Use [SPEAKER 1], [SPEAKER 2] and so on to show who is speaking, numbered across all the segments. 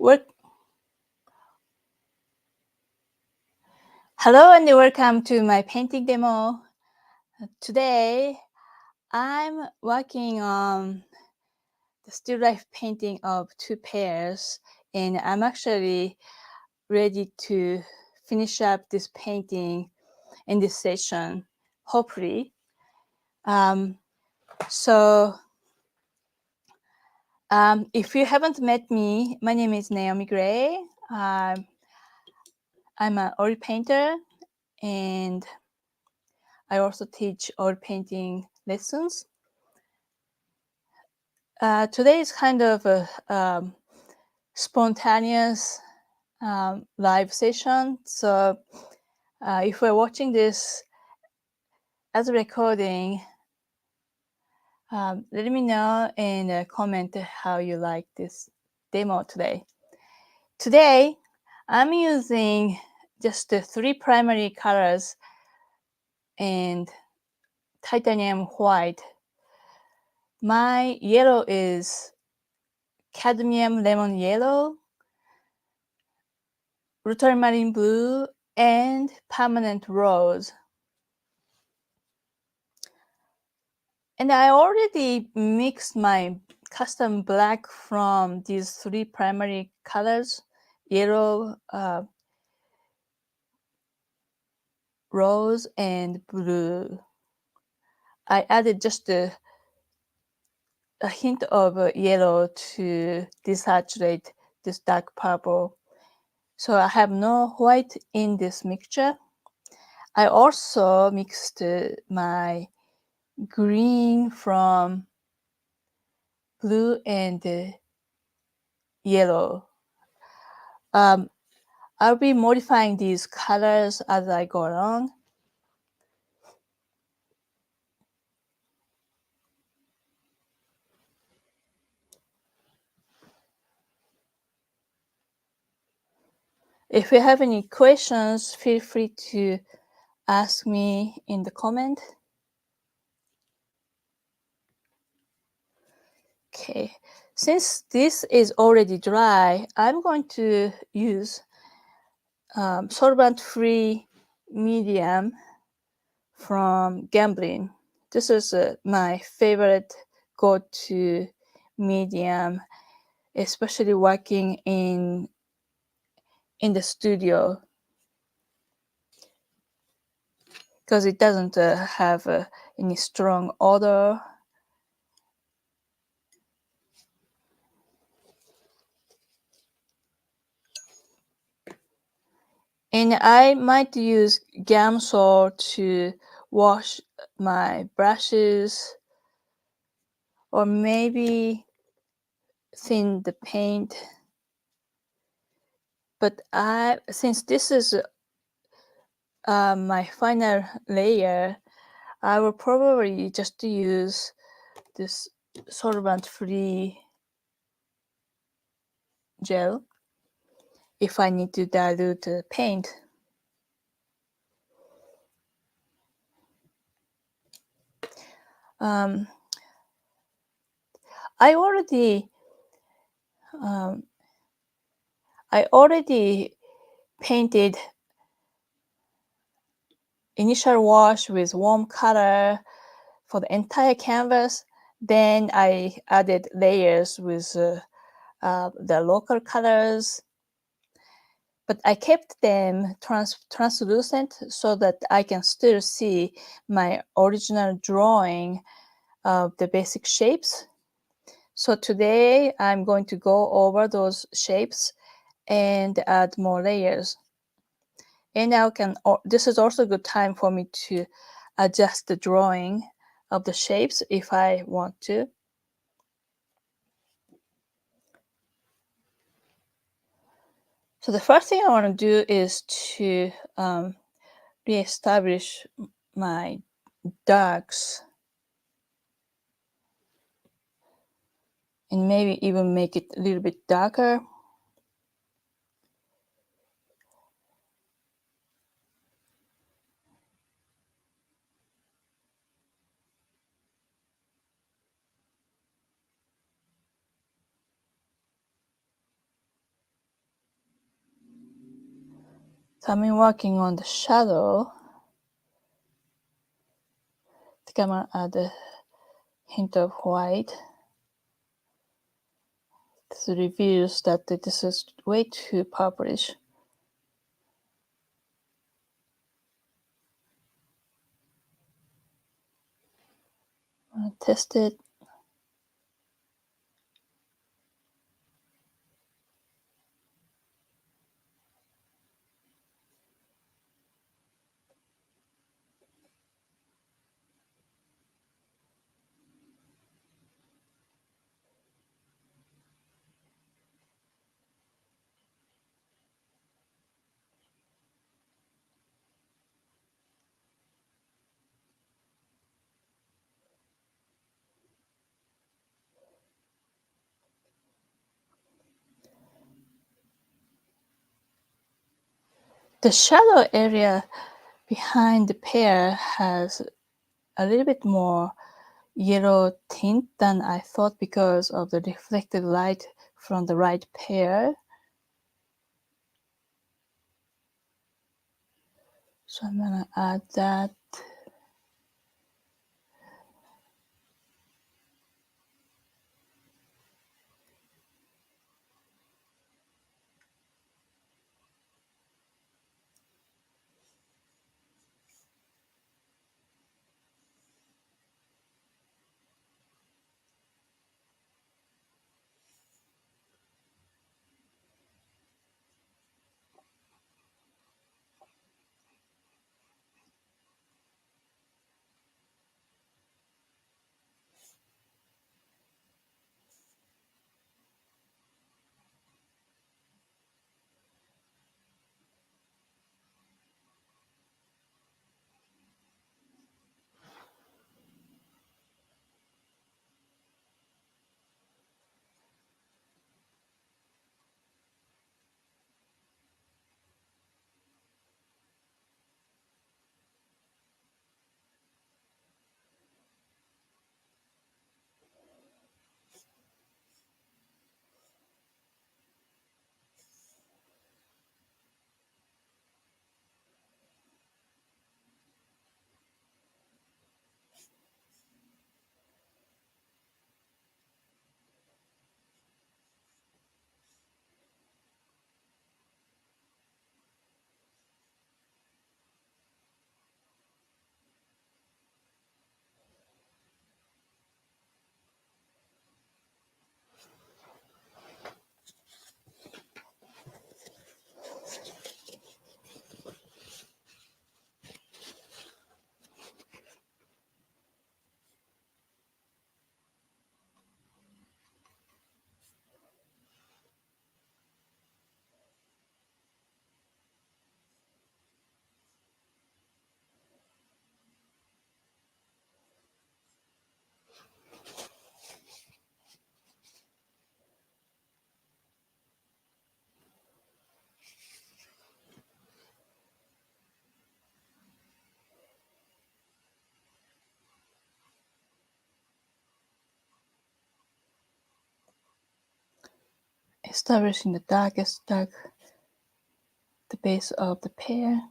[SPEAKER 1] Wel- Hello and welcome to my painting demo. Today, I'm working on the still life painting of two pairs, and I'm actually ready to finish up this painting in this session, hopefully. If you haven't met me, my name is Naomi Gray. I'm an oil painter, and I also teach oil painting lessons. Today is kind of a spontaneous live session. So if you're watching this as a recording, let me know and comment how you like this demo today. Today, I'm using just the three primary colors and titanium white. My yellow is Cadmium Lemon Yellow, Ultramarine Blue, and Permanent Rose. And I already mixed my custom black from these three primary colors, yellow, rose, and blue. I added just a hint of yellow to desaturate this dark purple. So I have no white in this mixture. I also mixed my green from blue and yellow. I'll be modifying these colors as I go along. If you have any questions, feel free to ask me in the comment. Okay, since this is already dry, I'm going to use solvent-free medium from Gambling. This is my favorite go-to medium, especially working in the studio, because it doesn't have any strong odor. And I might use Gamsol to wash my brushes, or maybe thin the paint. But since this is my final layer, I will probably just use this solvent-free gel if I need to dilute the paint. I already painted initial wash with warm color for the entire canvas. Then I added layers with the local colors, but I kept them translucent so that I can still see my original drawing of the basic shapes. So today I'm going to go over those shapes and add more layers. And this is also a good time for me to adjust the drawing of the shapes if I want to. So the first thing I want to do is to reestablish my darks and maybe even make it a little bit darker. So I've been working on the shadow. I think I'm gonna add a hint of white. This reveals that this is way too purplish. I'm gonna test it. The shadow area behind the pear has a little bit more yellow tint than I thought because of the reflected light from the right pear. So I'm gonna add that. Establishing the darkest dark, the base of the pear.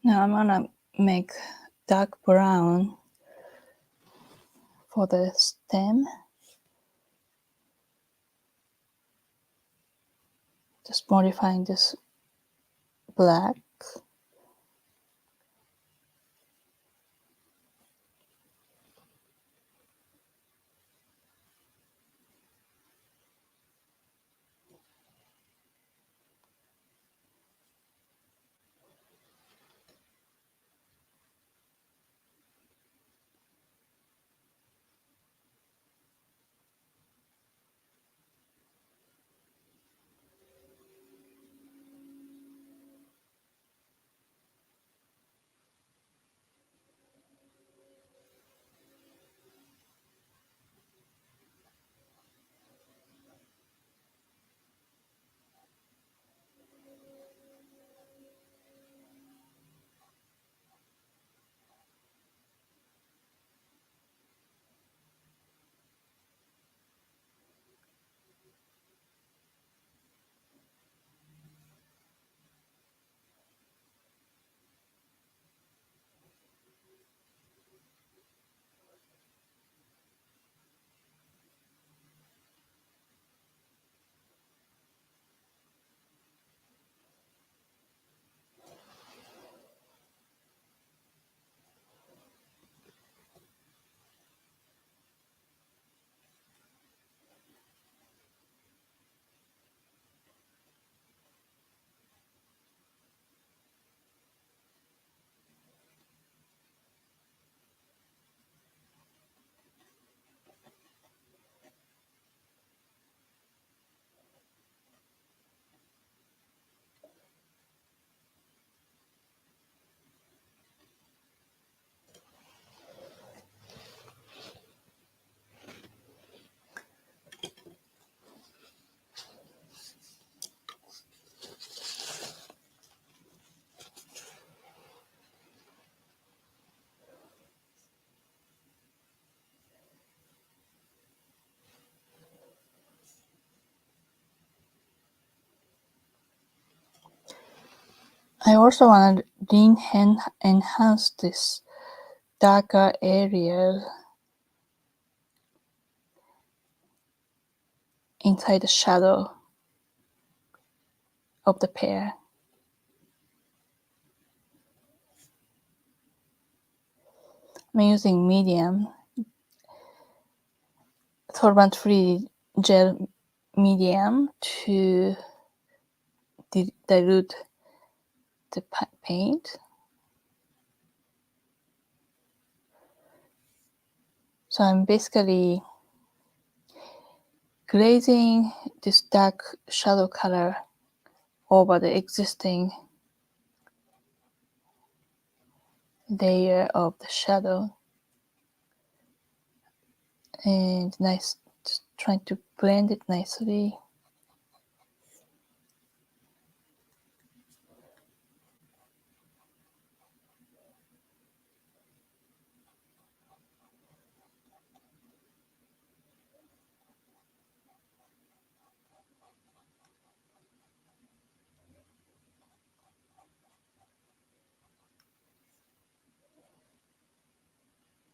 [SPEAKER 1] Now I'm gonna make dark brown for the stem. modifying this black. I also want to enhance this darker area inside the shadow of the pear. I'm using medium, solvent-free gel medium to dilute the paint. So I'm basically glazing this dark shadow color over the existing layer of the shadow, and just trying to blend it nicely.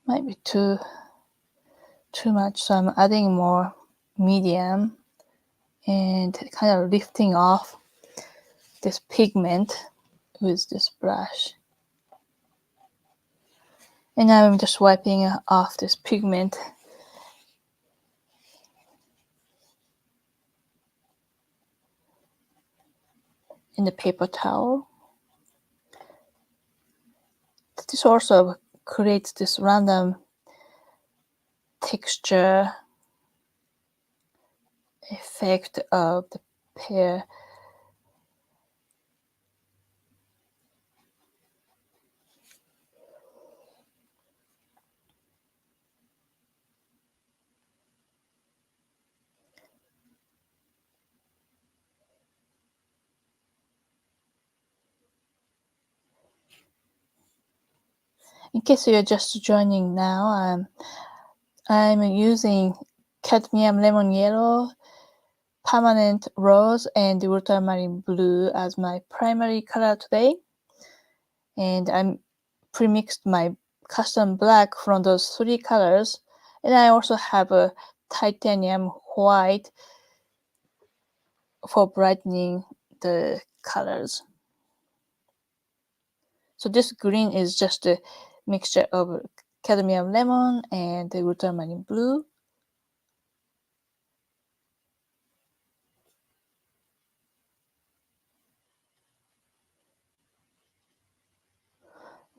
[SPEAKER 1] Might be too much, so I'm adding more medium and kind of lifting off this pigment with this brush. And now I'm just wiping off this pigment in the paper towel. This also creates this random texture effect of the pear. In case you're just joining now, I'm using Cadmium Lemon Yellow, Permanent Rose, and Ultramarine Blue as my primary color today. And I'm pre-mixed my custom black from those three colors. And I also have a titanium white for brightening the colors. So this green is just a mixture of cadmium lemon and the ultramarine blue.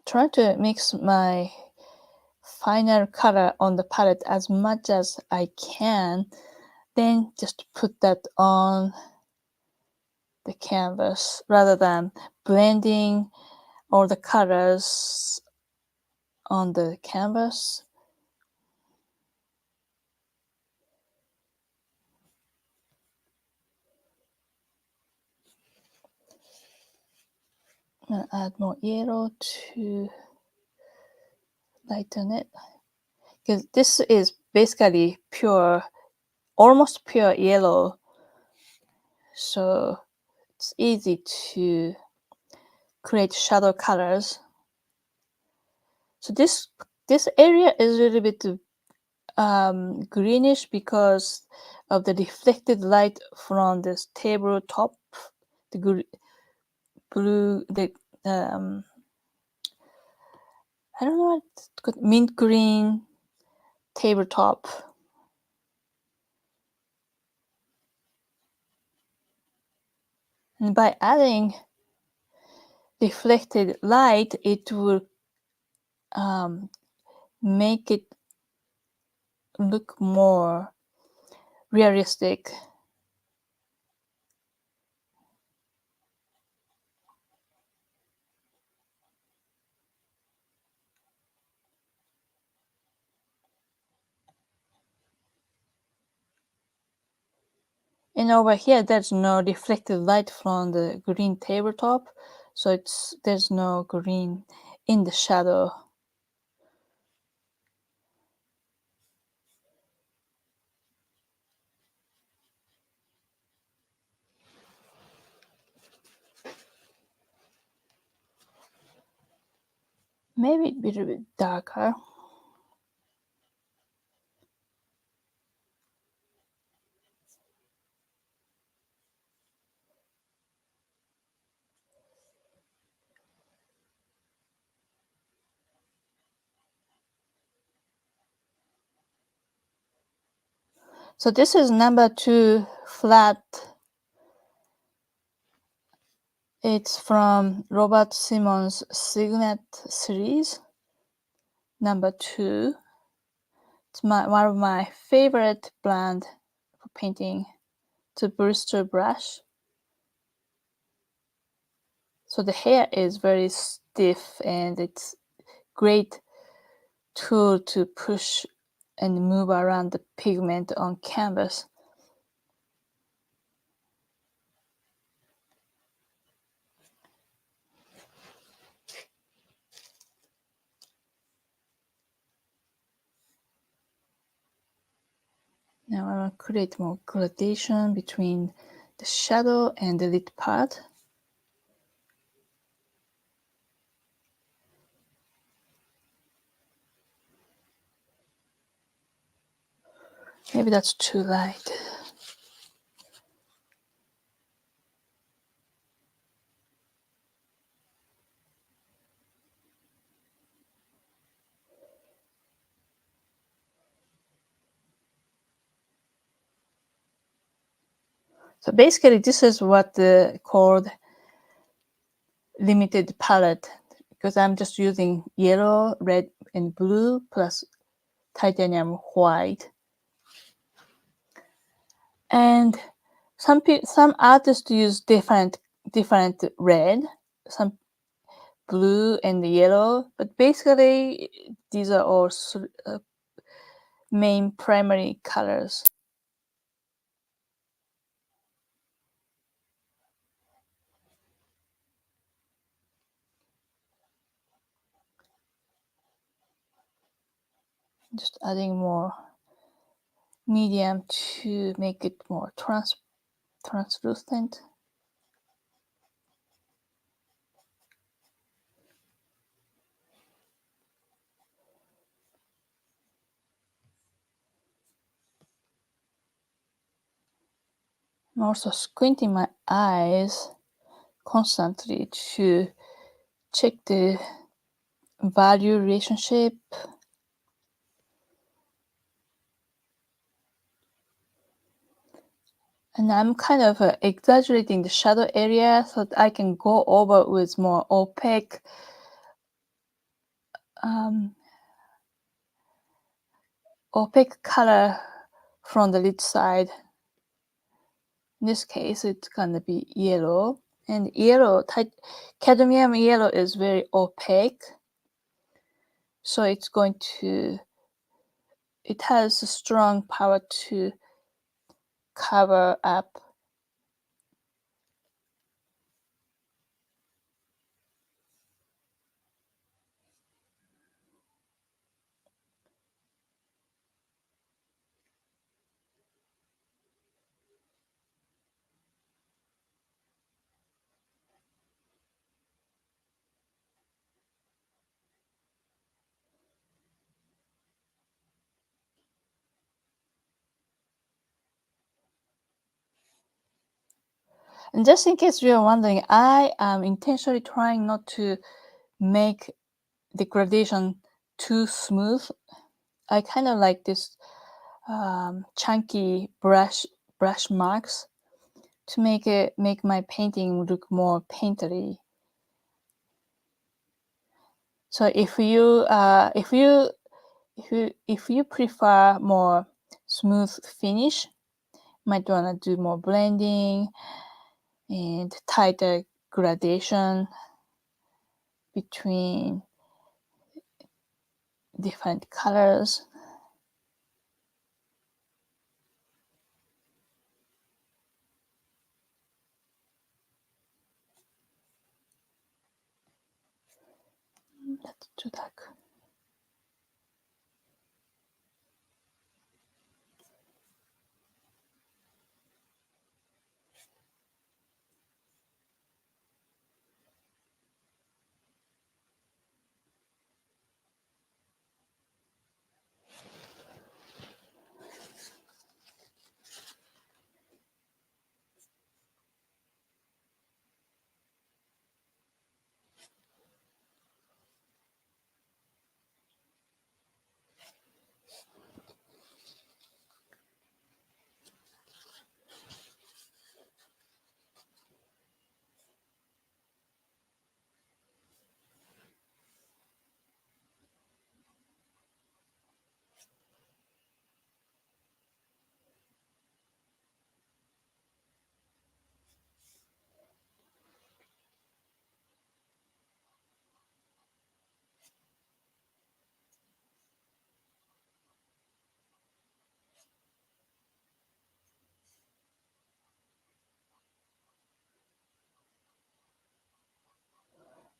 [SPEAKER 1] Try to mix my final color on the palette as much as I can, then just put that on the canvas rather than blending all the colors on the canvas. I'm gonna add more yellow to lighten it, because this is basically pure, almost pure yellow, so it's easy to create shadow colors. So this area is a little bit greenish because of the reflected light from this tabletop, the blue, the I don't know what it's called, mint green tabletop. And by adding reflected light, it will make it look more realistic. And over here, there's no reflected light from the green tabletop, so there's no green in the shadow. Maybe a little bit darker. So this is number 2 flat. It's from Robert Simon's Signet series, number 2. It's one of my favorite brand for painting. It's a Bristol brush. So the hair is very stiff and it's great tool to push and move around the pigment on canvas. Now I want to create more gradation between the shadow and the lit part. Maybe that's too light. So basically this is what called limited palette, because I'm just using yellow, red, and blue plus titanium white. And some artists use different red, some blue and yellow, but basically these are all main primary colors. Just adding more medium to make it more translucent. I'm also squinting my eyes constantly to check the value relationship. And I'm kind of exaggerating the shadow area so that I can go over with more opaque color from the lid side. In this case, it's gonna be yellow. And yellow, cadmium yellow is very opaque. So it has a strong power to cover up. And just in case you're wondering, I am intentionally trying not to make the gradation too smooth. I kind of like this chunky brush marks to make my painting look more painterly. So if you prefer more smooth finish, you might wanna do more blending and tighter gradation between different colors. That's too dark.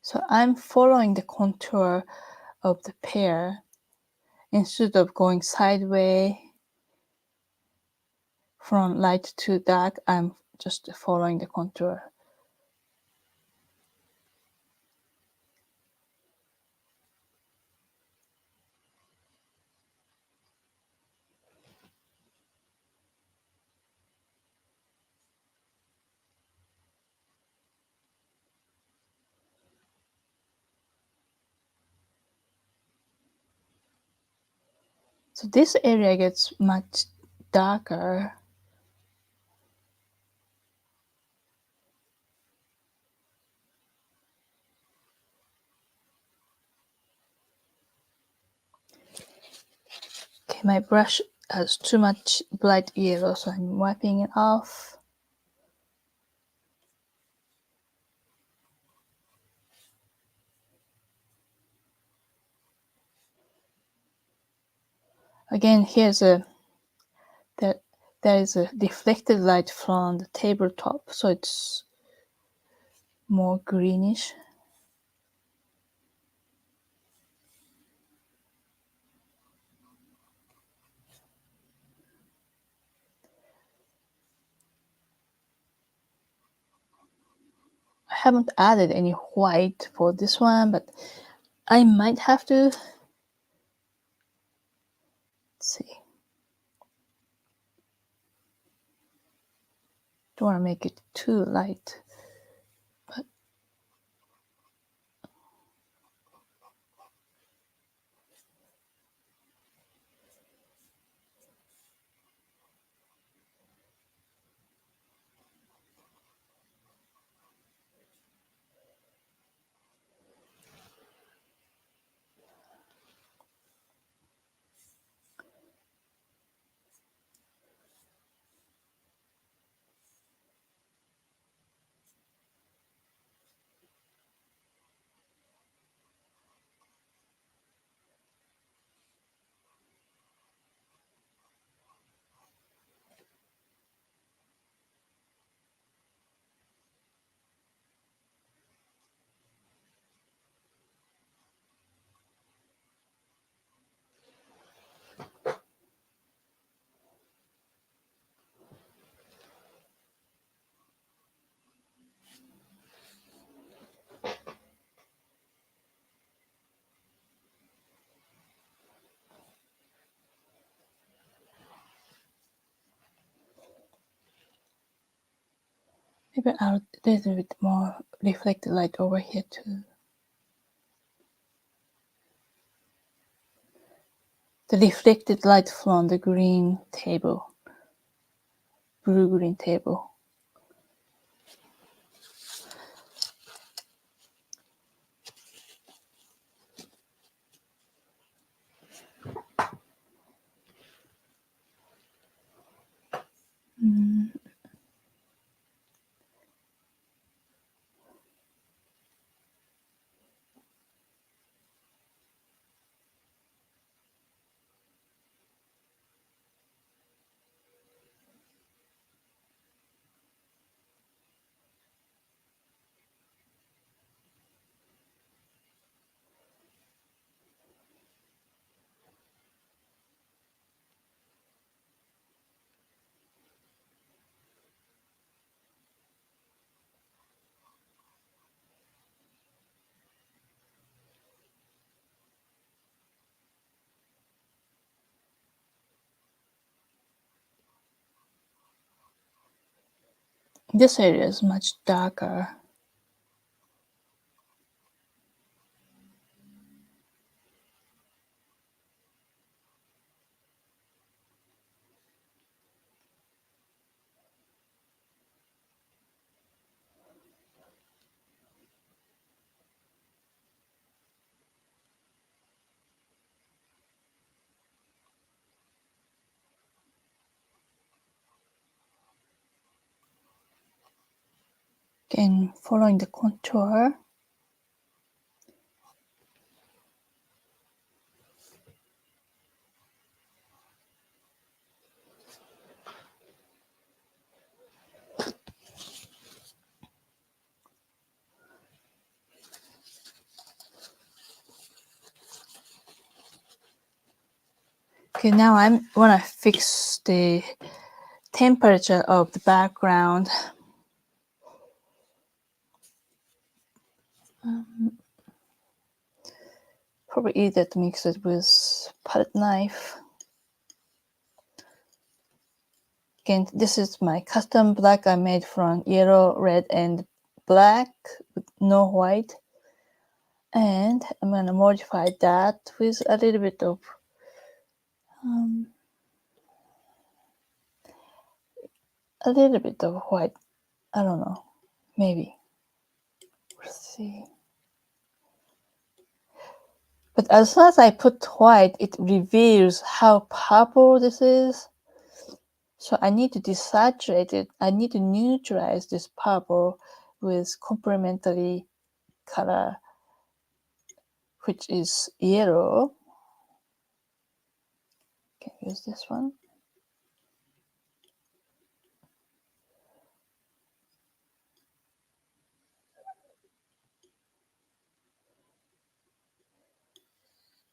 [SPEAKER 1] So I'm following the contour of the pear instead of going sideways from light to dark. I'm just following the contour. So this area gets much darker. Okay, my brush has too much bright yellow, so I'm wiping it off. Again, there is a deflected light from the tabletop, so it's more greenish. I haven't added any white for this one, but I might have to. Let's see. Don't want to make it too light. But maybe I'll do a little bit more reflected light over here too. The reflected light from the green table, blue-green table. This area is much darker. Again, following the contour. Okay, now I want to fix the temperature of the background. Probably easier to mix it with palette knife. Again, this is my custom black I made from yellow, red, and black with no white. And I'm going to modify that with a little bit of white. I don't know, maybe. We'll see. But as soon as I put white, it reveals how purple this is. So I need to desaturate it. I need to neutralize this purple with complementary color, which is yellow. Can use this one.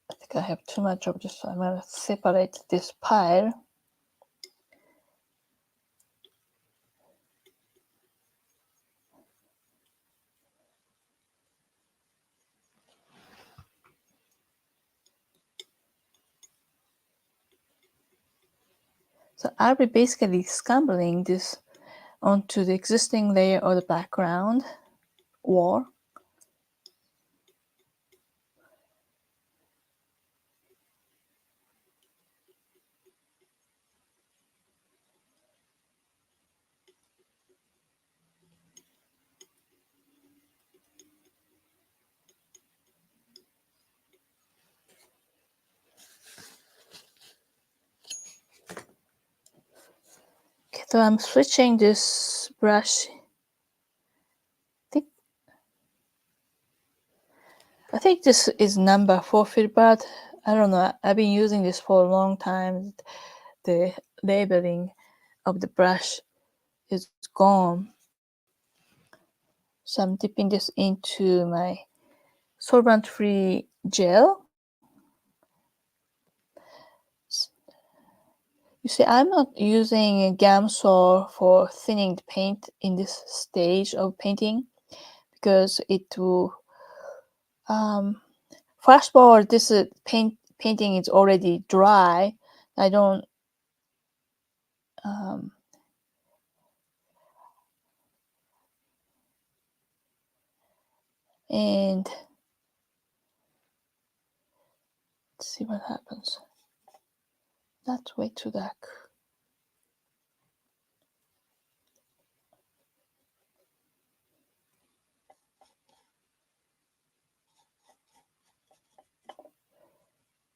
[SPEAKER 1] I think I have too much of this, so I'm going to separate this pile. So I'll be basically scumbling this onto the existing layer of the background wall. Okay, so I'm switching this brush. I think this is number 4 but I don't know. I've been using this for a long time. The labeling of the brush is gone. So I'm dipping this into my solvent-free gel. You see, I'm not using a Gamsol for thinning the paint in this stage of painting because it will. First of all, this painting is already dry. I don't. And let's see what happens. That's way too dark.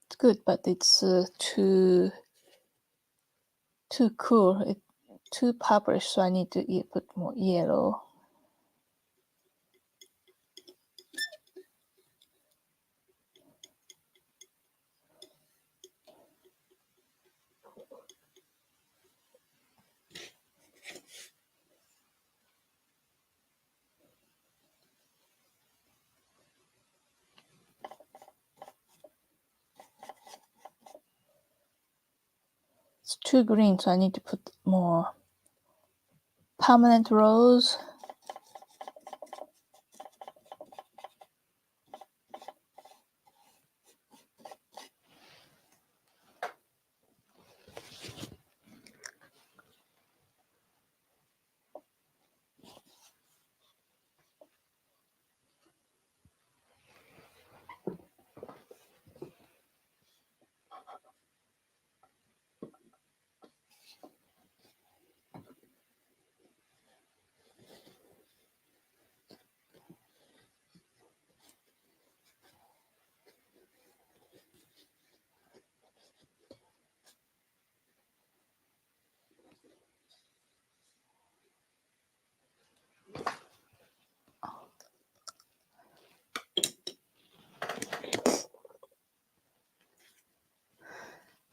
[SPEAKER 1] It's good, but it's too cool. It's too purplish, so I need to put more yellow. It's too green, so I need to put more permanent rose.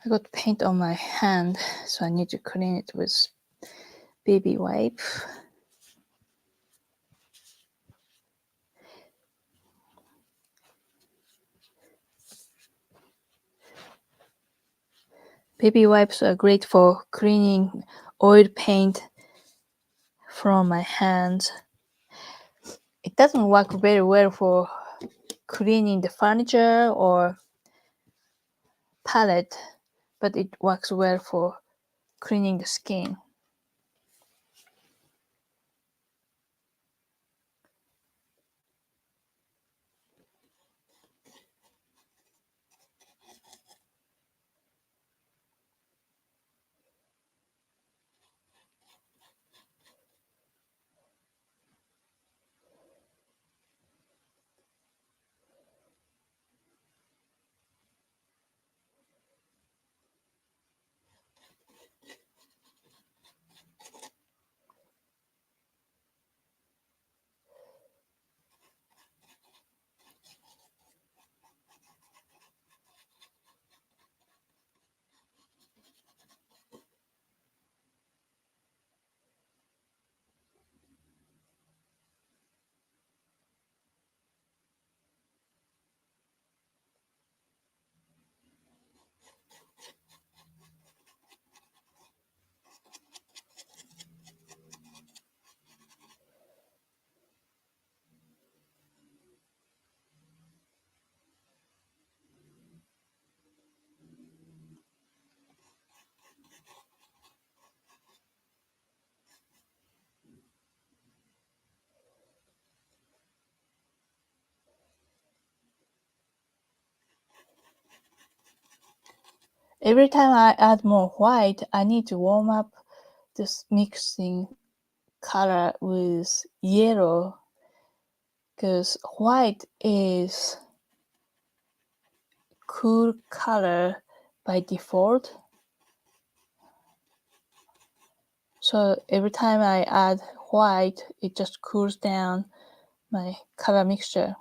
[SPEAKER 1] I got paint on my hand, so I need to clean it with baby wipe. Baby wipes are great for cleaning oil paint from my hands. It doesn't work very well for cleaning the furniture or palette, but it works well for cleaning the skin. Every time I add more white, I need to warm up this mixing color with yellow, because white is cool color by default. So every time I add white, it just cools down my color mixture.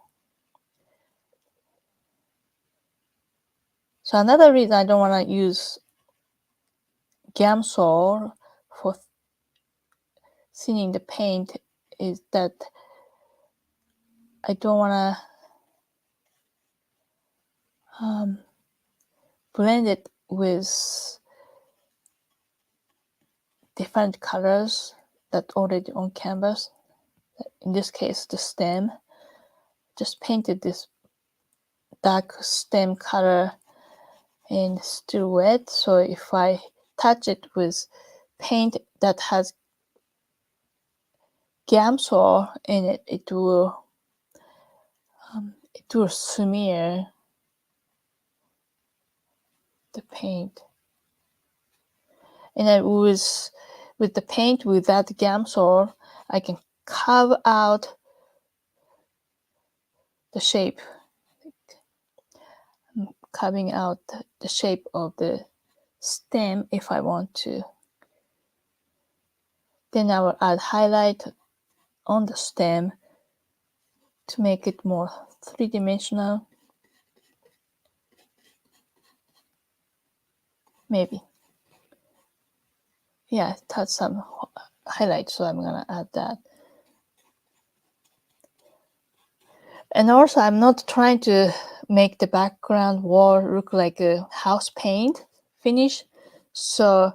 [SPEAKER 1] So another reason I don't want to use Gamsol for thinning the paint is that I don't want to blend it with different colors that already on canvas. In this case, the stem. Just painted this dark stem color and still wet. So if I touch it with paint that has Gamsol in it, it will smear the paint. And then with the paint without Gamsol, I can carve out the shape. I'm carving out the shape of the stem if I want to. Then I will add highlight on the stem to make it more three-dimensional. Maybe. Yeah, it has some highlight, so I'm gonna add that. And also, I'm not trying to make the background wall look like a house paint finish, so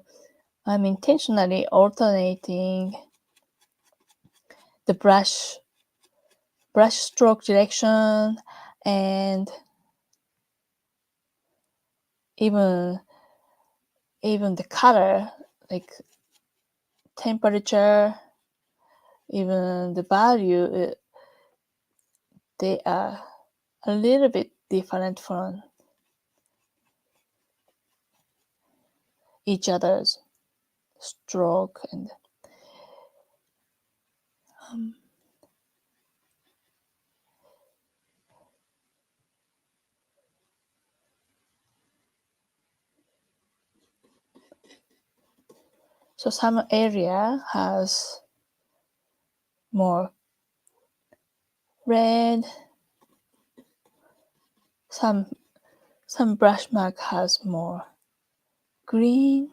[SPEAKER 1] I'm intentionally alternating the brush stroke direction and even the color, like temperature, even the value, they are a little bit different from each other's stroke. And so some area has more red, some brush mark has more green.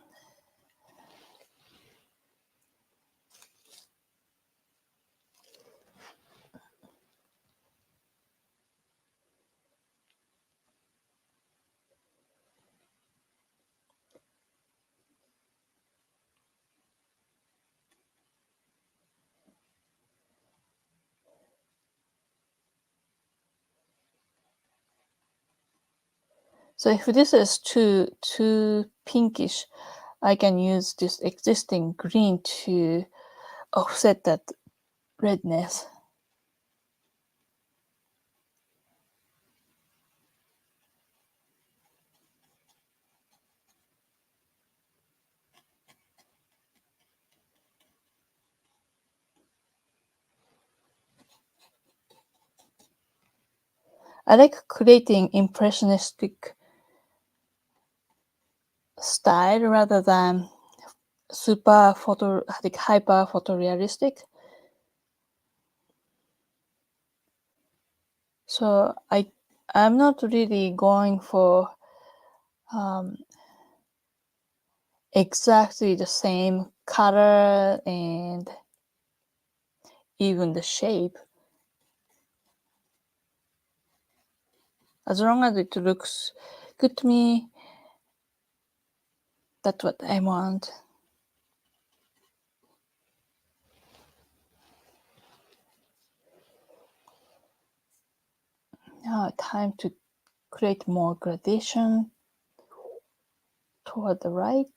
[SPEAKER 1] So if this is too pinkish, I can use this existing green to offset that redness. I like creating impressionistic style rather than super like hyper photorealistic. So I'm not really going for exactly the same color and even the shape. As long as it looks good to me, that's what I want. Now time to create more gradation toward the right.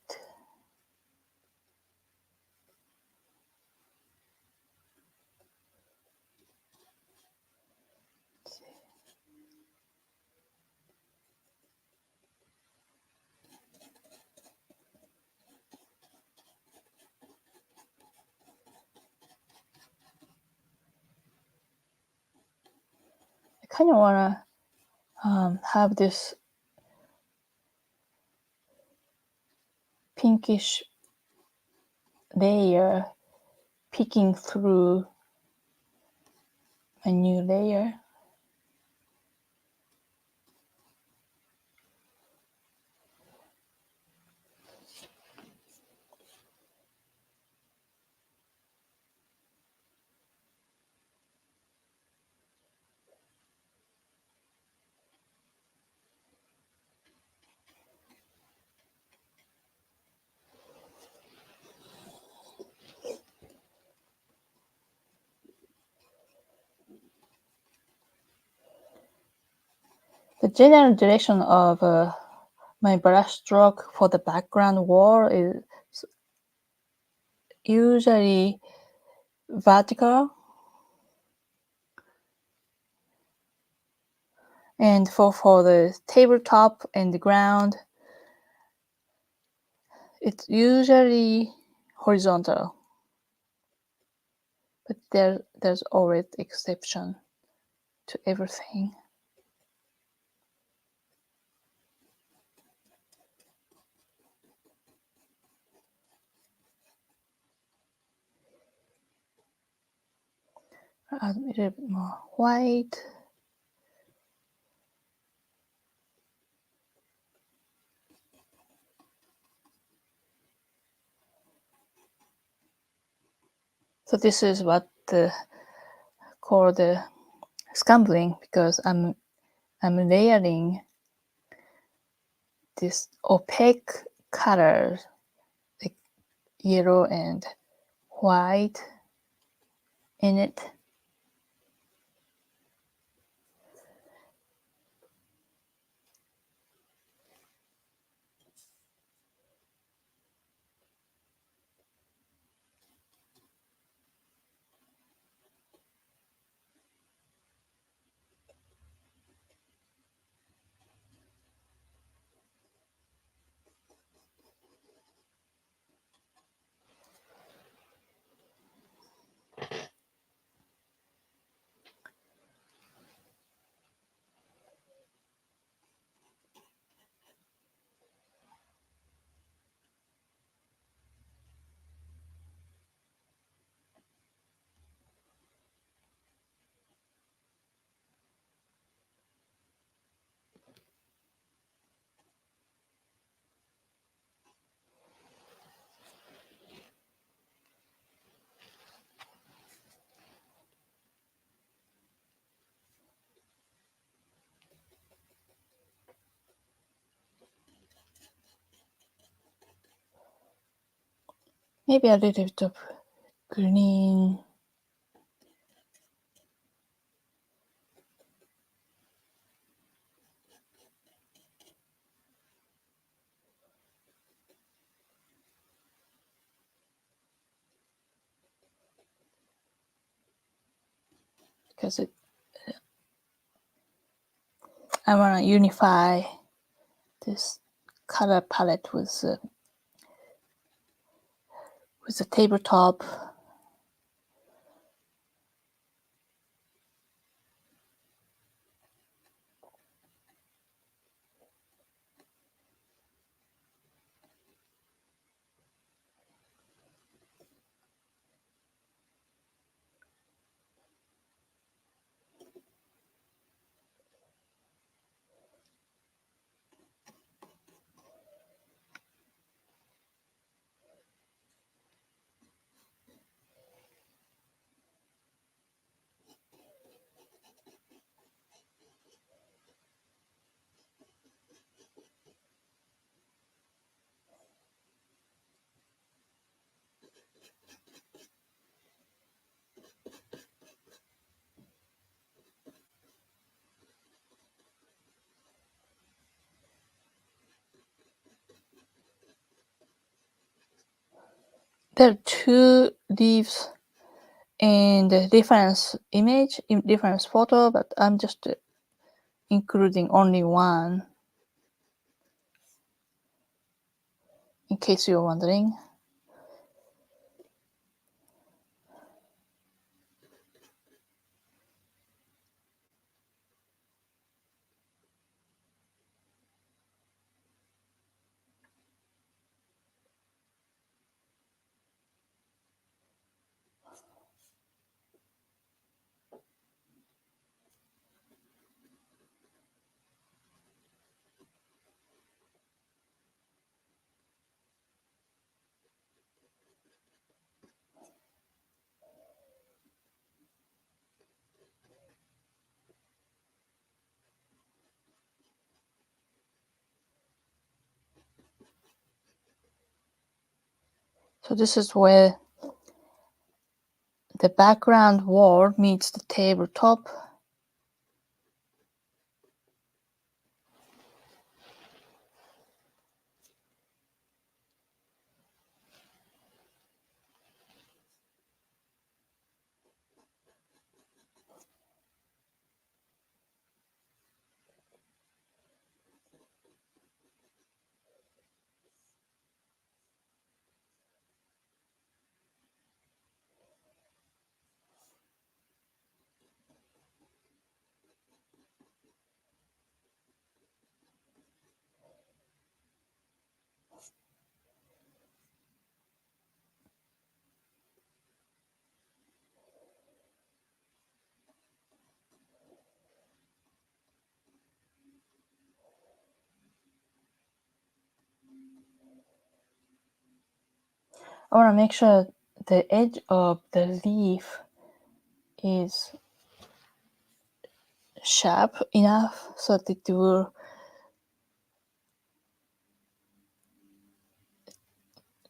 [SPEAKER 1] kind of want to have this pinkish layer peeking through a new layer. The general direction of my brush stroke for the background wall is usually vertical, and for the tabletop and the ground, it's usually horizontal. But there's always exception to everything. Add a little bit more white. So this is what called scumbling, because I'm layering this opaque color, like yellow and white in it. Maybe a little bit of green. Because I want to unify this color palette with the tabletop. There are two leaves in the reference image, in reference photo, but I'm just including only one, in case you're wondering. So this is where the background wall meets the tabletop. I want to make sure the edge of the leaf is sharp enough so that it will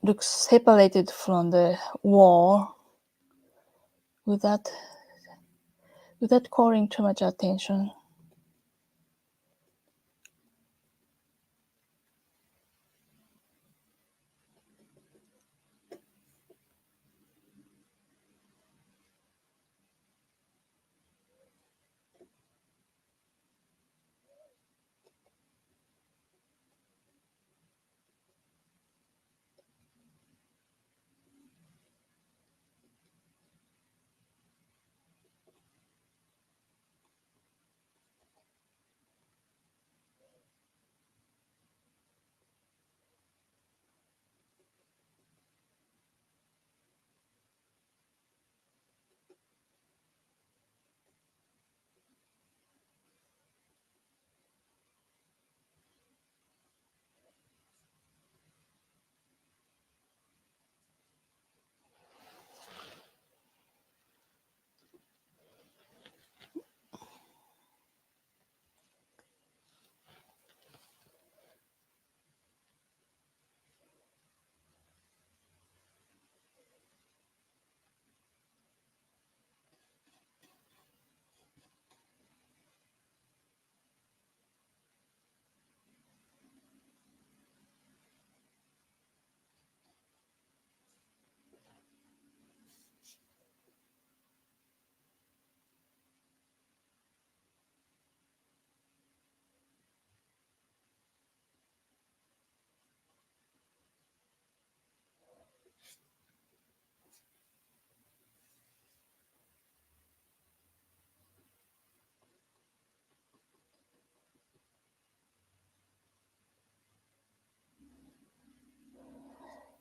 [SPEAKER 1] look separated from the wall without calling too much attention.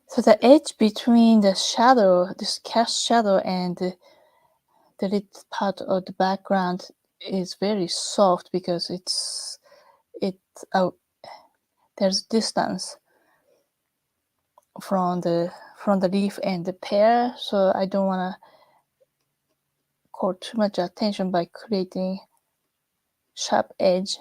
[SPEAKER 1] So the edge between the shadow, this cast shadow, and the lit part of the background is very soft because there's distance from the leaf and the pear, so I don't want to call too much attention by creating sharp edge.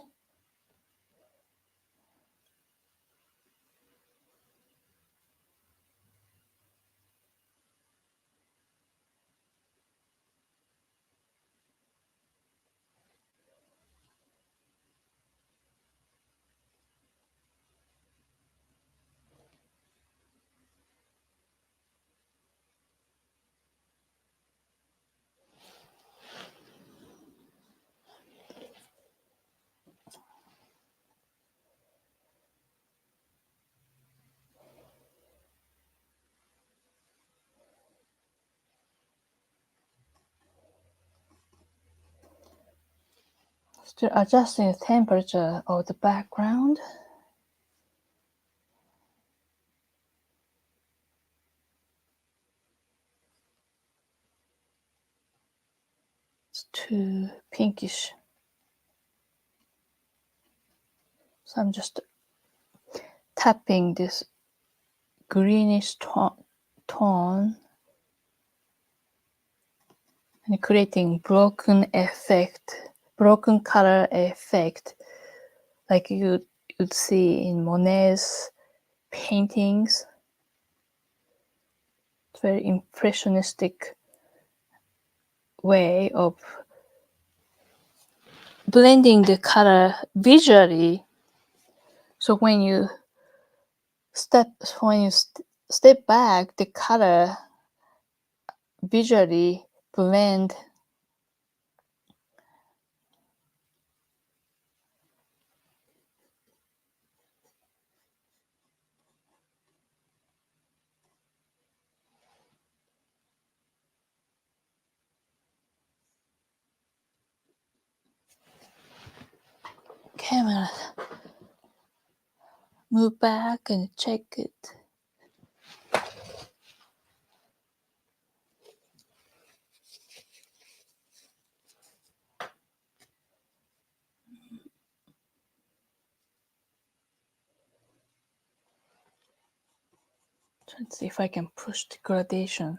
[SPEAKER 1] Still adjusting the temperature of the background. It's too pinkish. So I'm just tapping this greenish tone and creating broken color effect, like you'd see in Monet's paintings. very impressionistic way of blending the color visually. So when you step back, the color visually blend. Okay, I'm gonna move back and check it. Let's see if I can push the gradation,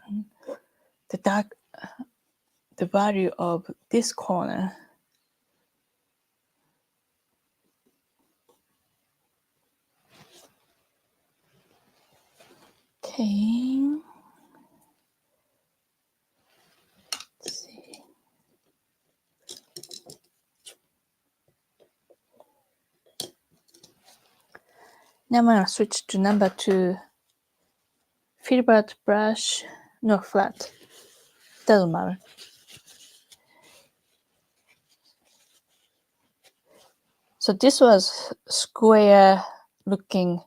[SPEAKER 1] the value of this corner. Okay. Let's see. Now I'm gonna switch to number 2. Filbert brush, no, flat. Doesn't matter. So this was square looking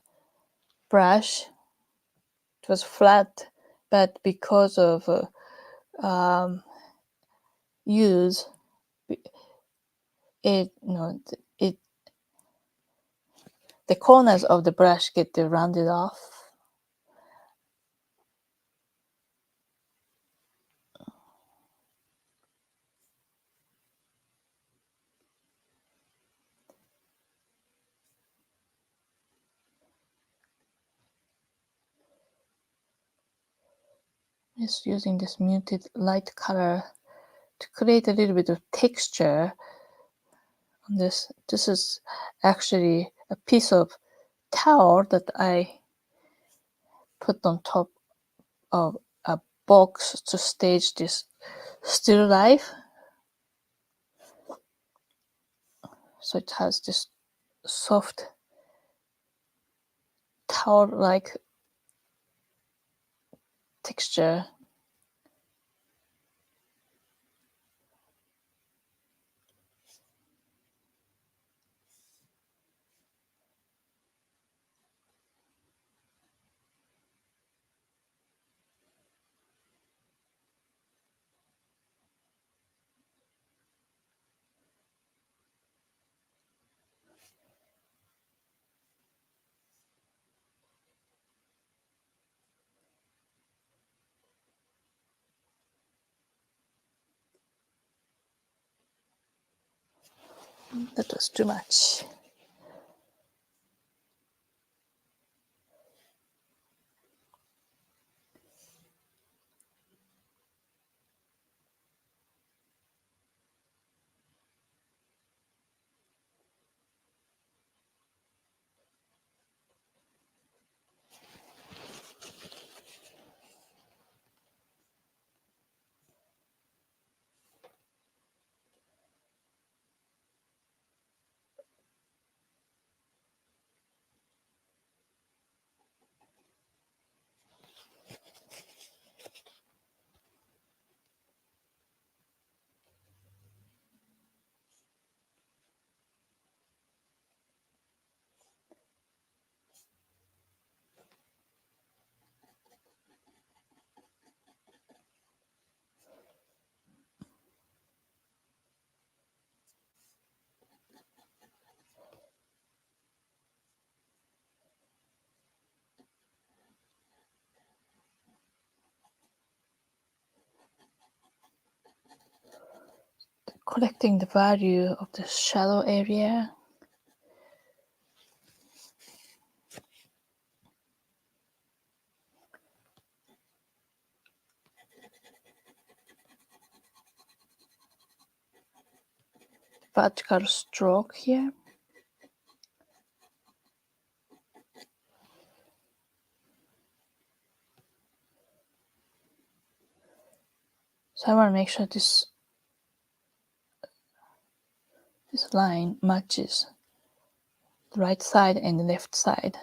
[SPEAKER 1] brush. It was flat, but because of use, the corners of the brush get rounded off. Just using this muted light color to create a little bit of texture on this. This is actually a piece of towel that I put on top of a box to stage this still life. So it has this soft towel-like texture. That was too much. Collecting the value of the shadow area. Vertical stroke here. So I want to make sure this line matches the right side and the left side.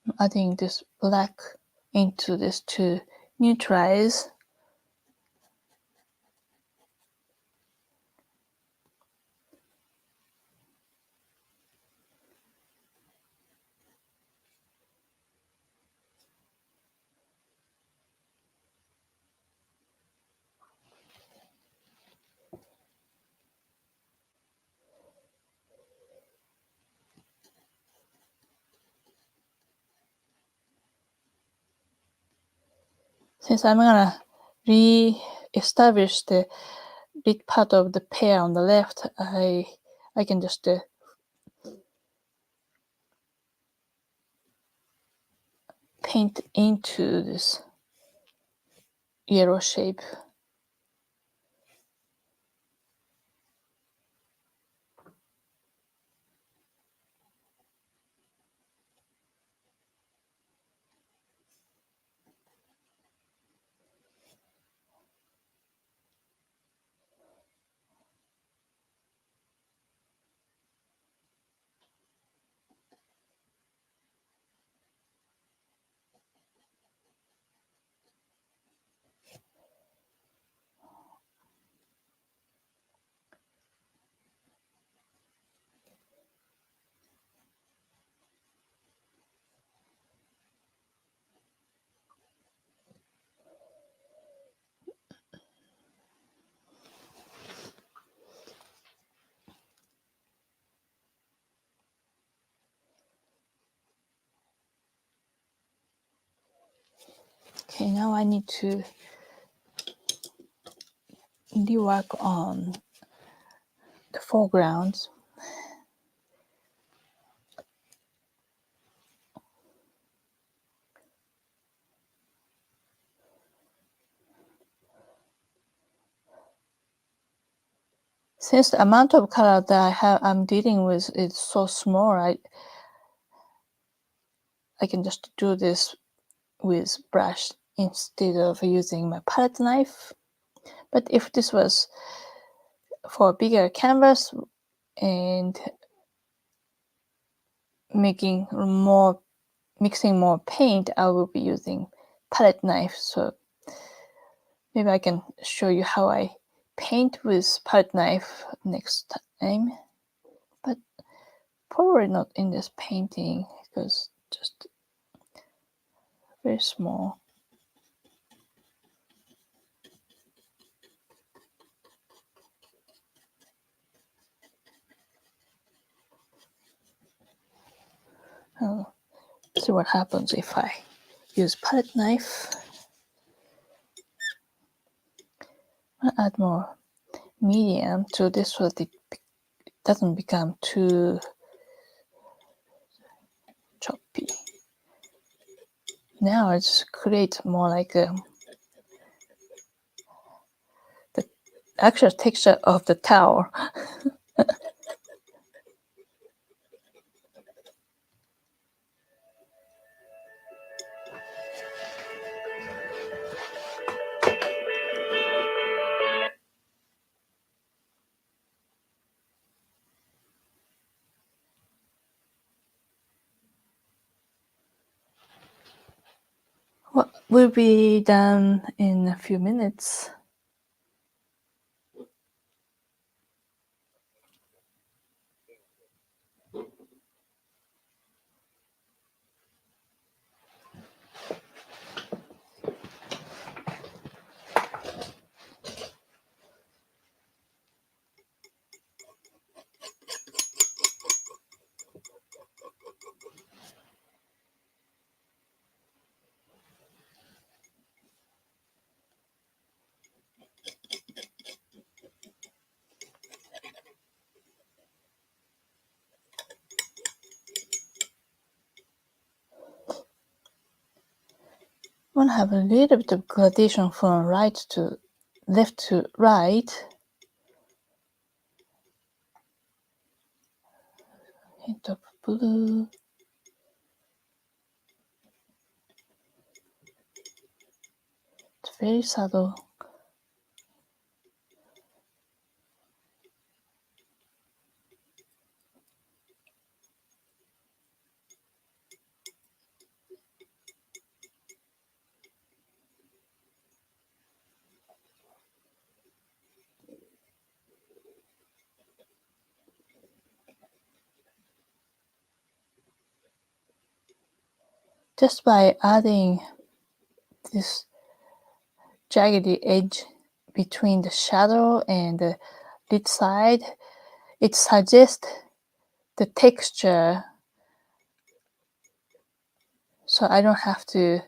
[SPEAKER 1] I'm adding this black into this to neutralize. Since I'm gonna re-establish the big part of the pear on the left, I can just paint into this yellow shape. Okay, now I need to rework on the foregrounds. Since the amount of color that I'm dealing with is so small, I can just do this with brush instead of using my palette knife. But if this was for a bigger canvas and mixing more paint, I will be using palette knife. So maybe I can show you how I paint with palette knife next time, but probably not in this painting because just very small. Oh, see what happens if I use palette knife. I'll add more medium to this so that it doesn't become too choppy. Now I just create more like the actual texture of the towel. Well, we'll be done in a few minutes. I want to have a little bit of gradation from right to left to right. Hint of blue. It's very subtle. Just by adding this jaggedy edge between the shadow and the lid side, it suggests the texture, so I don't have to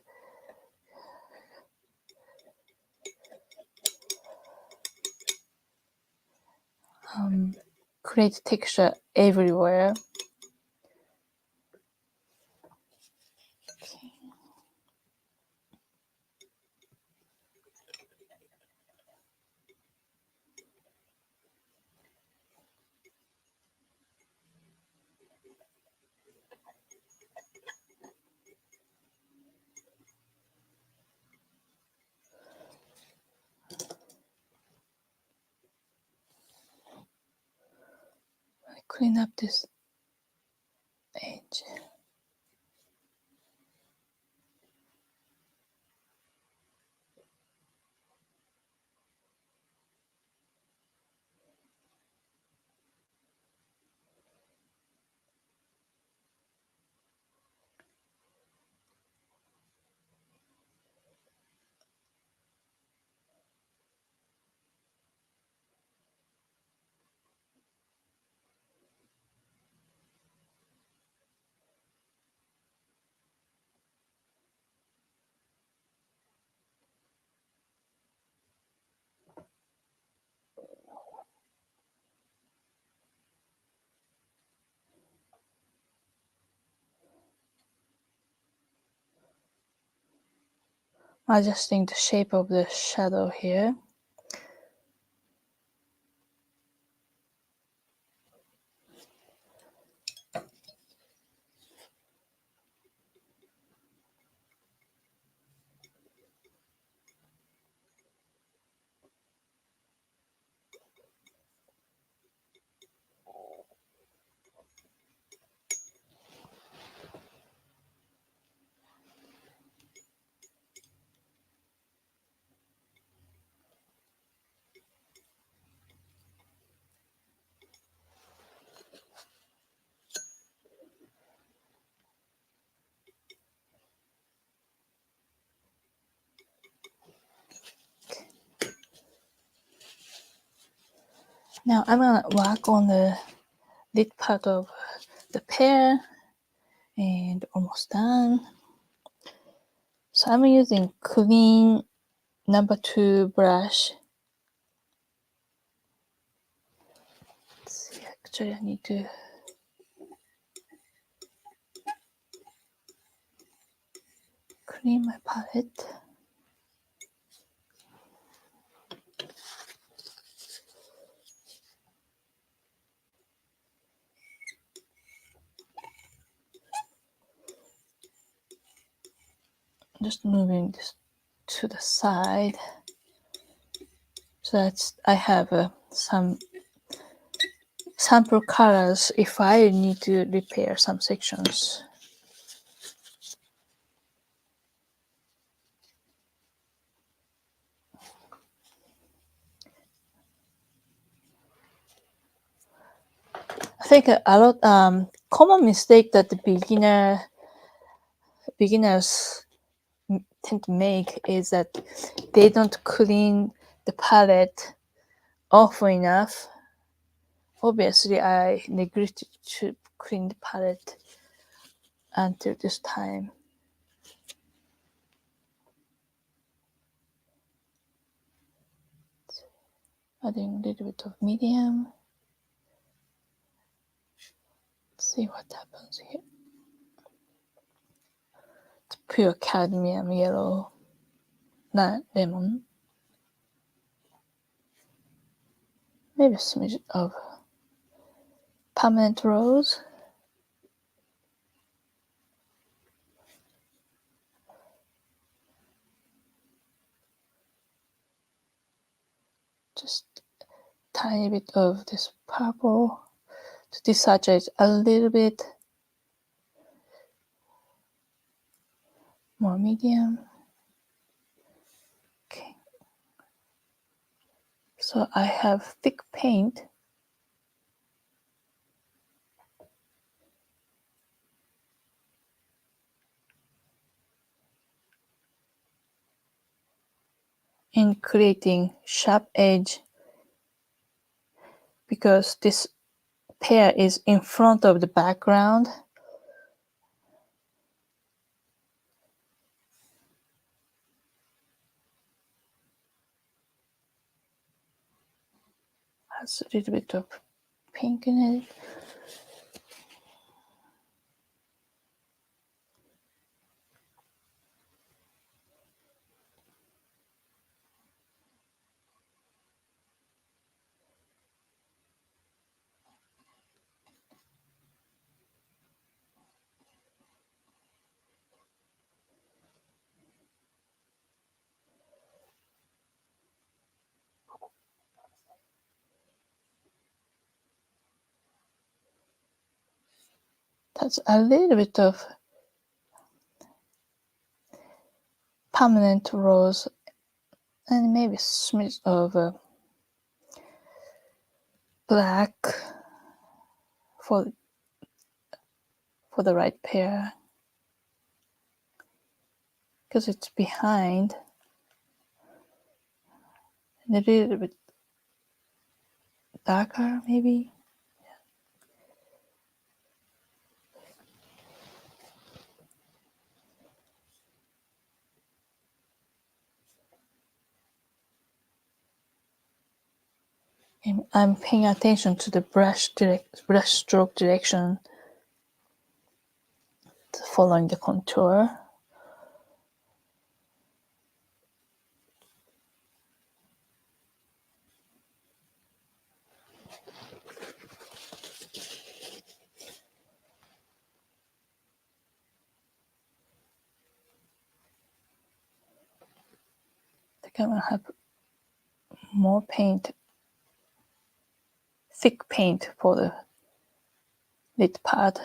[SPEAKER 1] create texture everywhere. Okay. Clean up this edge. Adjusting the shape of the shadow here. Now I'm gonna work on the lid part of the pear, and almost done. So I'm using clean number 2 brush. Let's see, actually I need to clean my palette. Just moving this to the side so that I have some sample colors if I need to repair some sections. I think a lot common mistake that the beginners tend to make is that they don't clean the palette often enough. Obviously, I neglected to clean the palette until this time. Adding a little bit of medium. Let's see what happens here. It's pure cadmium yellow, not lemon. maybe a smidge of permanent rose. Just tiny bit of this purple to desaturate a little bit more medium. Okay. So I have thick paint. In creating sharp edge, because this pear is in front of the background. Has a little bit of pink in it. That's a little bit of permanent rose and maybe a smidge of black for the right pear, because it's behind, and a little bit darker maybe. And I'm paying attention to the brush stroke direction, following the contour. I think I'm gonna have more paint, thick paint for the lid part.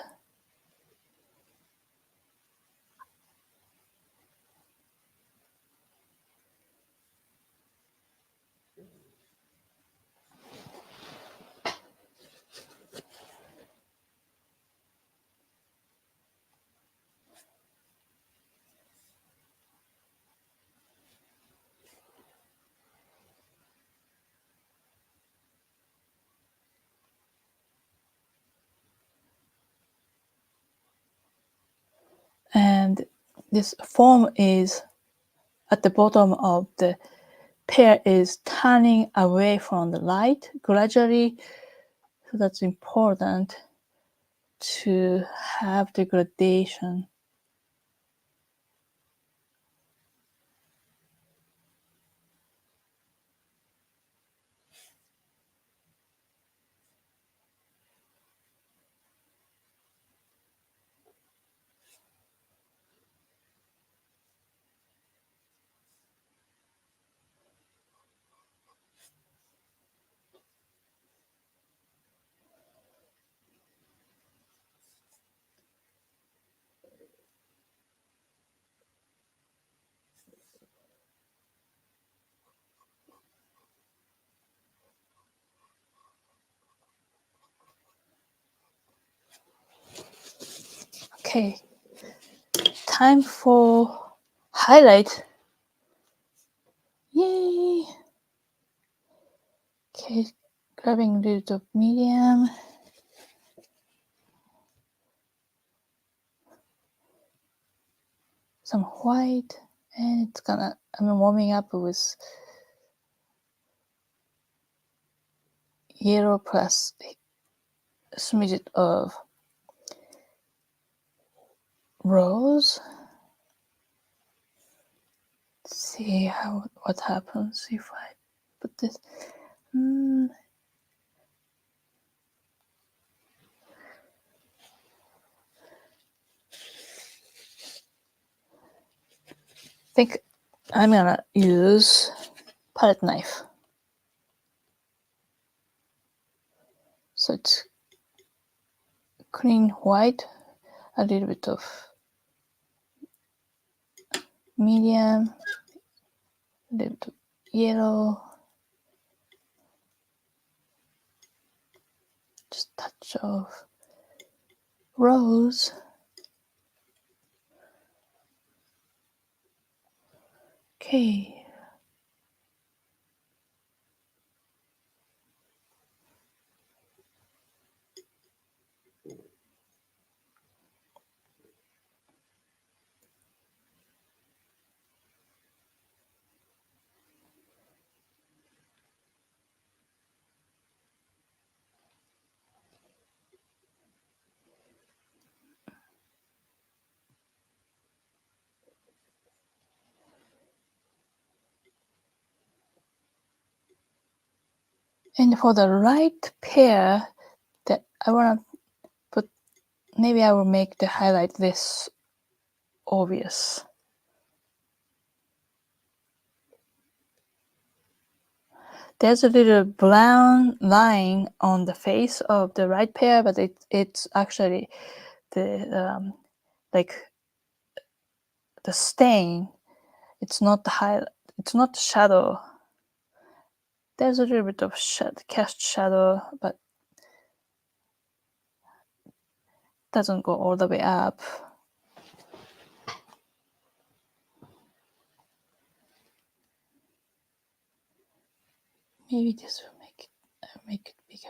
[SPEAKER 1] And this foam is at the bottom of the pear is turning away from the light gradually. So that's important to have the gradation. Okay, time for highlight. Yay! Okay, grabbing a little of medium. Some white, and I'm warming up with yellow plus a smidge of rose. Let's see what happens if I put this. think I'm gonna use palette knife. So it's clean white, a little bit of medium, a little bit of yellow, just a touch of rose. Okay. And for the right pair that I want to put, maybe I will make the highlight this obvious. There's a little brown line on the face of the right pair, but it's actually the like the stain. It's not the highlight. It's not the shadow. There's a little bit of cast shadow, but doesn't go all the way up. Maybe this will make it bigger.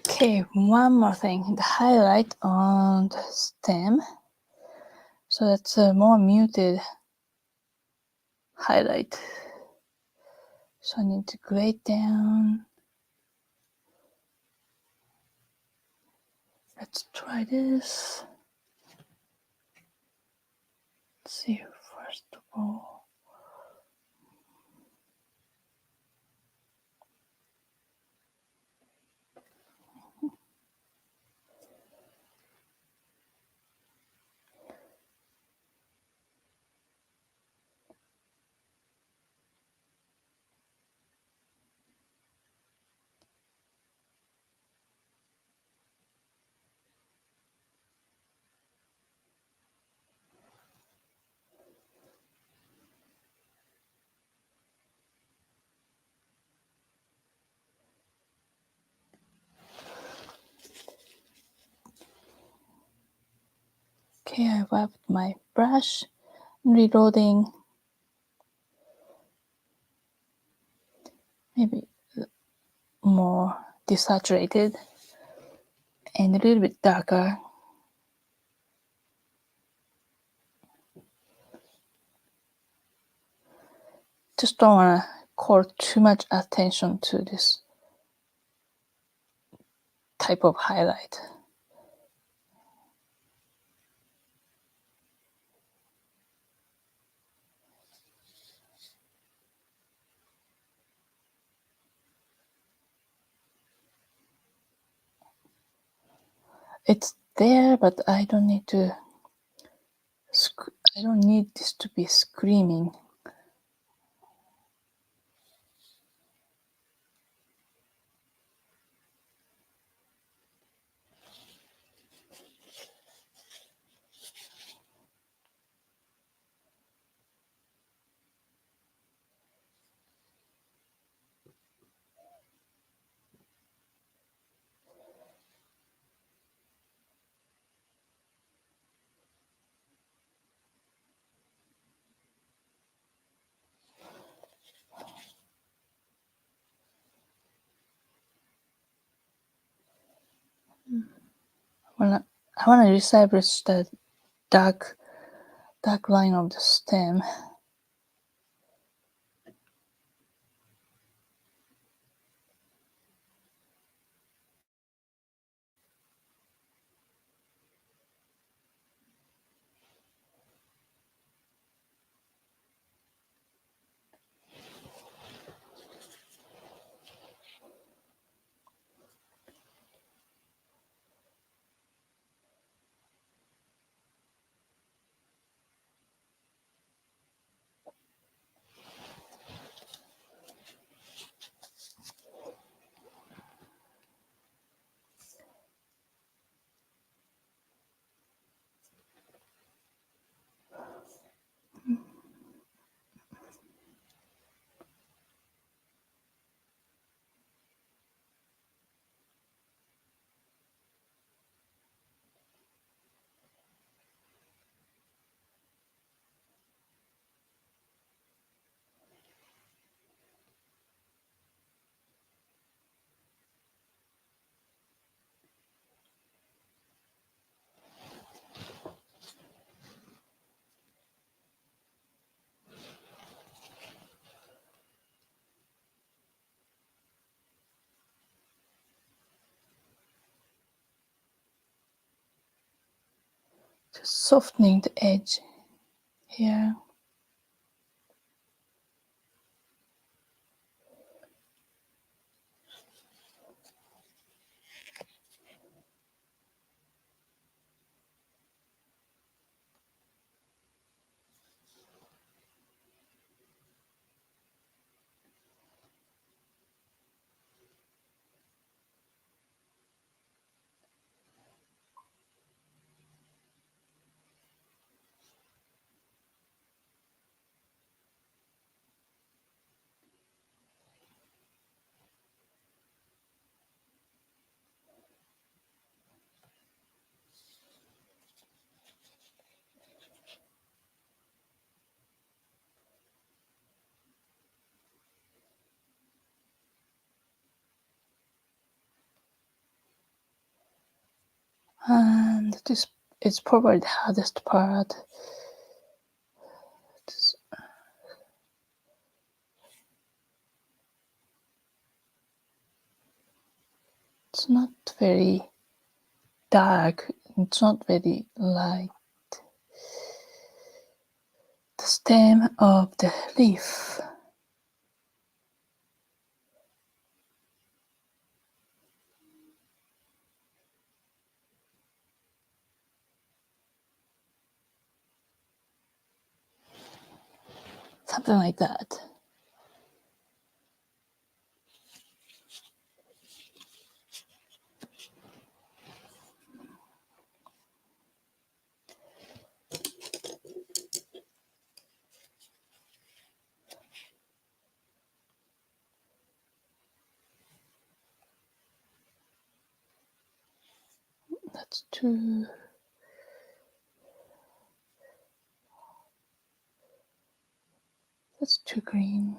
[SPEAKER 1] Okay, one more thing, the highlight on the stem. So that's a more muted highlight. So I need to grade down. Let's try this. Let's see, first of all. Okay, I wiped my brush, reloading. Maybe more desaturated and a little bit darker. Just don't want to call too much attention to this type of highlight. It's there, but I don't need to. I don't need this to be screaming. I wanna reestablish the dark line of the stem. Just softening the edge here. And this is probably the hardest part. It's not very dark, it's not very light. The stem of the leaf. Something like that. That's too green.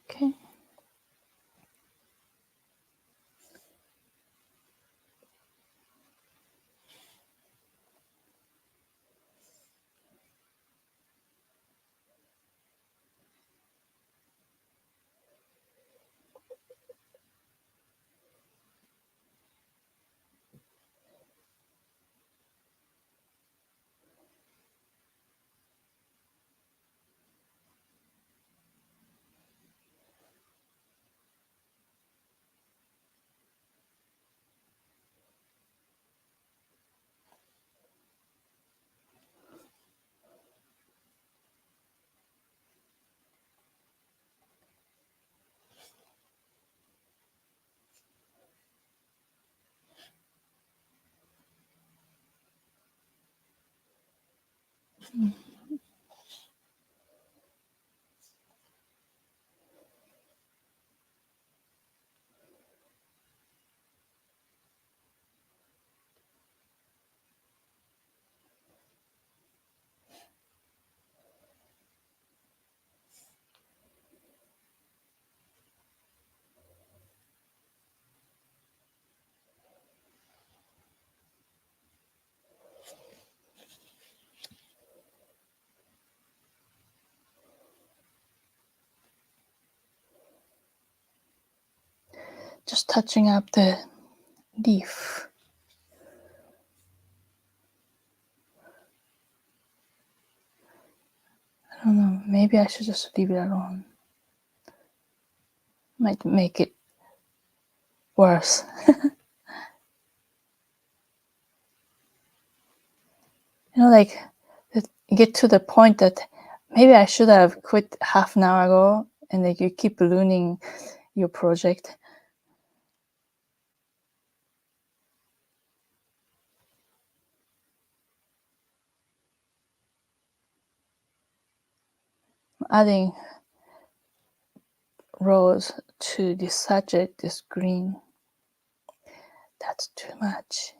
[SPEAKER 1] Okay. Just touching up the leaf. I don't know, maybe I should just leave it alone. Might make it worse. You know, like you get to the point that maybe I should have quit half an hour ago, and like you keep ruining your project. Adding rose to this subject, this green. That's too much.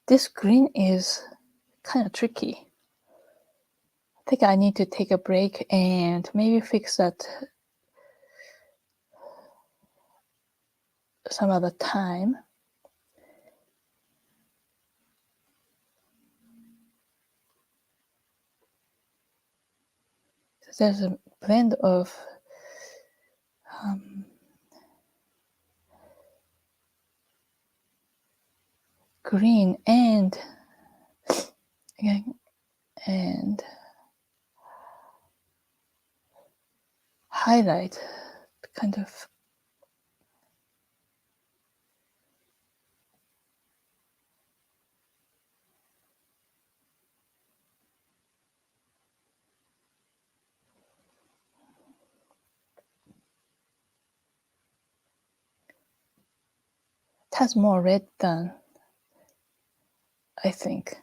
[SPEAKER 1] This green is kind of tricky. I think I need to take a break and maybe fix that some other time. There's a blend of green and highlight, kind of. It has more red than I think.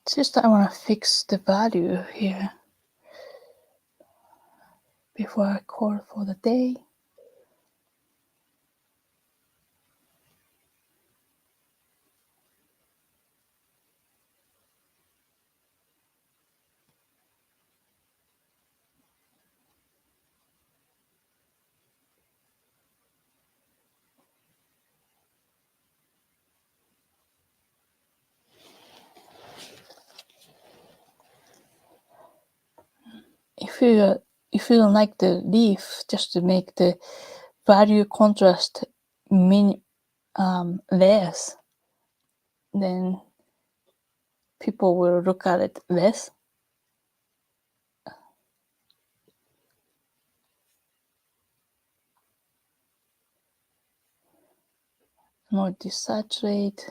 [SPEAKER 1] It's just I want to fix the value here before I call for the day. If you if you don't like the leaf, just to make the value contrast less, then people will look at it less. More desaturate.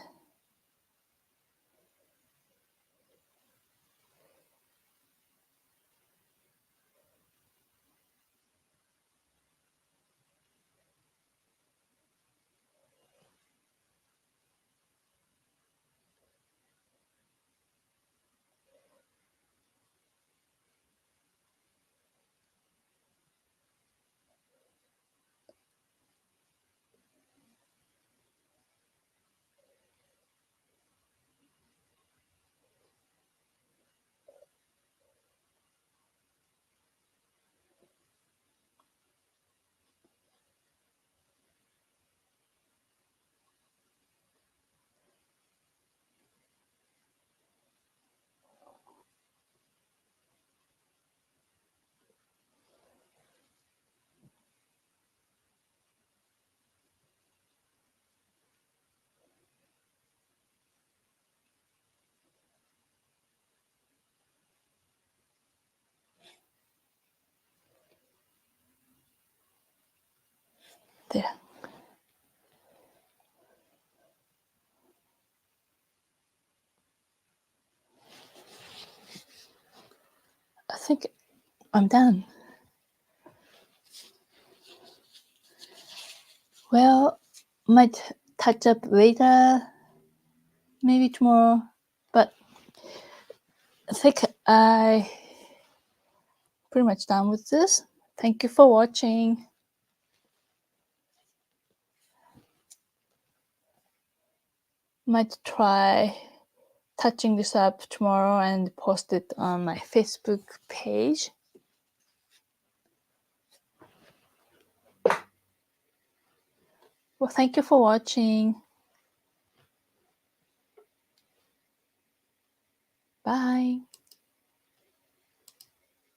[SPEAKER 1] There. I think I'm done. Well, might touch up later, maybe tomorrow, but I think I pretty much done with this. Thank you for watching. Might try touching this up tomorrow and post it on my Facebook page. Well, thank you for watching. Bye.